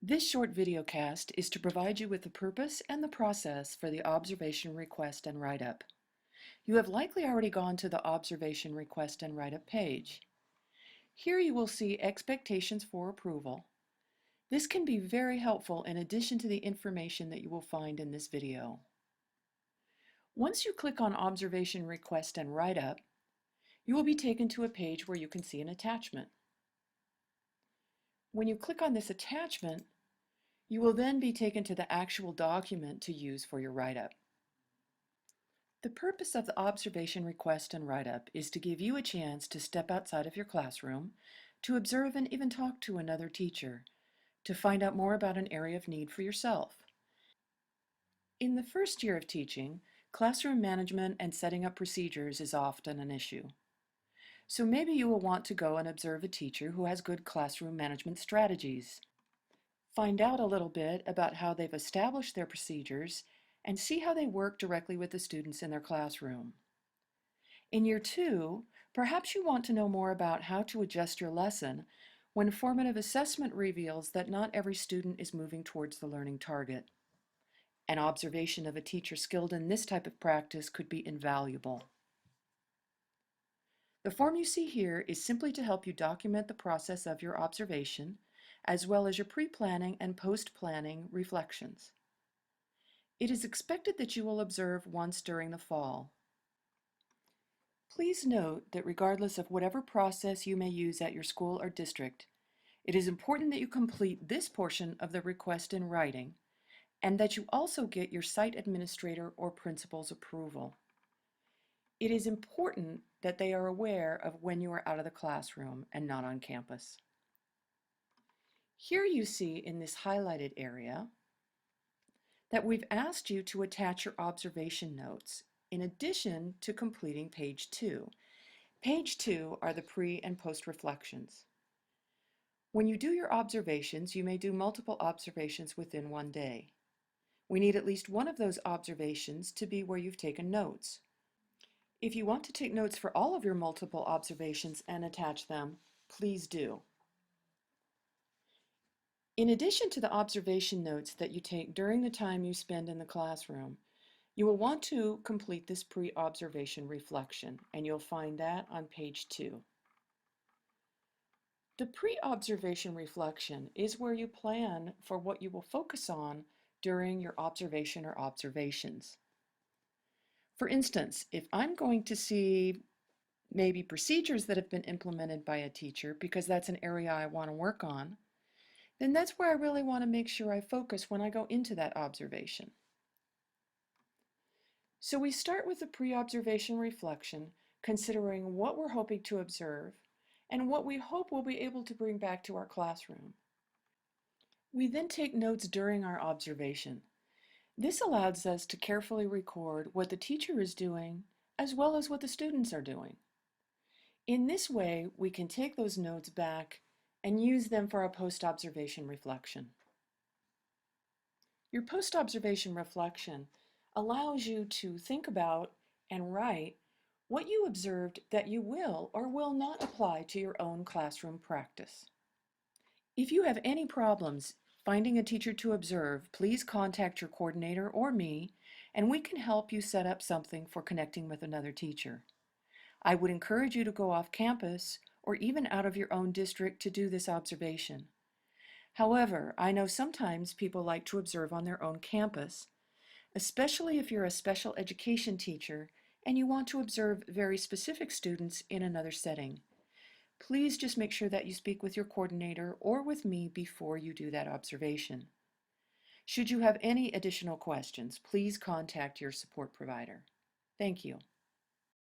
This short videocast is to provide you with the purpose and the process for the observation request and write-up. You have likely already gone to the observation request and write-up page. Here you will see expectations for approval. This can be very helpful in addition to the information that you will find in this video. Once you click on observation request and write-up, you will be taken to a page where you can see an attachment. When you click on this attachment, you will then be taken to the actual document to use for your write-up. The purpose of the observation request and write-up is to give you a chance to step outside of your classroom, to observe and even talk to another teacher, to find out more about an area of need for yourself. In the first year of teaching, classroom management and setting up procedures is often an issue. So maybe you will want to go and observe a teacher who has good classroom management strategies. Find out a little bit about how they've established their procedures and see how they work directly with the students in their classroom. In year 2, perhaps you want to know more about how to adjust your lesson when formative assessment reveals that not every student is moving towards the learning target. An observation of a teacher skilled in this type of practice could be invaluable. The form you see here is simply to help you document the process of your observation, as well as your pre-planning and post-planning reflections. It is expected that you will observe once during the fall. Please note that regardless of whatever process you may use at your school or district, it is important that you complete this portion of the request in writing and that you also get your site administrator or principal's approval. It is important that they are aware of when you are out of the classroom and not on campus. Here you see in this highlighted area that we've asked you to attach your observation notes in addition to completing page 2. Page 2 are the pre and post reflections. When you do your observations, you may do multiple observations within one day. We need at least one of those observations to be where you've taken notes. If you want to take notes for all of your multiple observations and attach them, please do. In addition to the observation notes that you take during the time you spend in the classroom, you will want to complete this pre-observation reflection, and you'll find that on page 2. The pre-observation reflection is where you plan for what you will focus on during your observation or observations. For instance, if I'm going to see maybe procedures that have been implemented by a teacher because that's an area I want to work on, then that's where I really want to make sure I focus when I go into that observation. So we start with the pre-observation reflection, considering what we're hoping to observe and what we hope we'll be able to bring back to our classroom. We then take notes during our observation. This allows us to carefully record what the teacher is doing as well as what the students are doing. In this way, we can take those notes back and use them for our post-observation reflection. Your post-observation reflection allows you to think about and write what you observed that you will or will not apply to your own classroom practice. If you have any problems finding a teacher to observe, please contact your coordinator or me, and we can help you set up something for connecting with another teacher. I would encourage you to go off campus or even out of your own district to do this observation. However, I know sometimes people like to observe on their own campus, especially if you're a special education teacher and you want to observe very specific students in another setting. Please just make sure that you speak with your coordinator or with me before you do that observation. Should you have any additional questions, please contact your support provider. Thank you.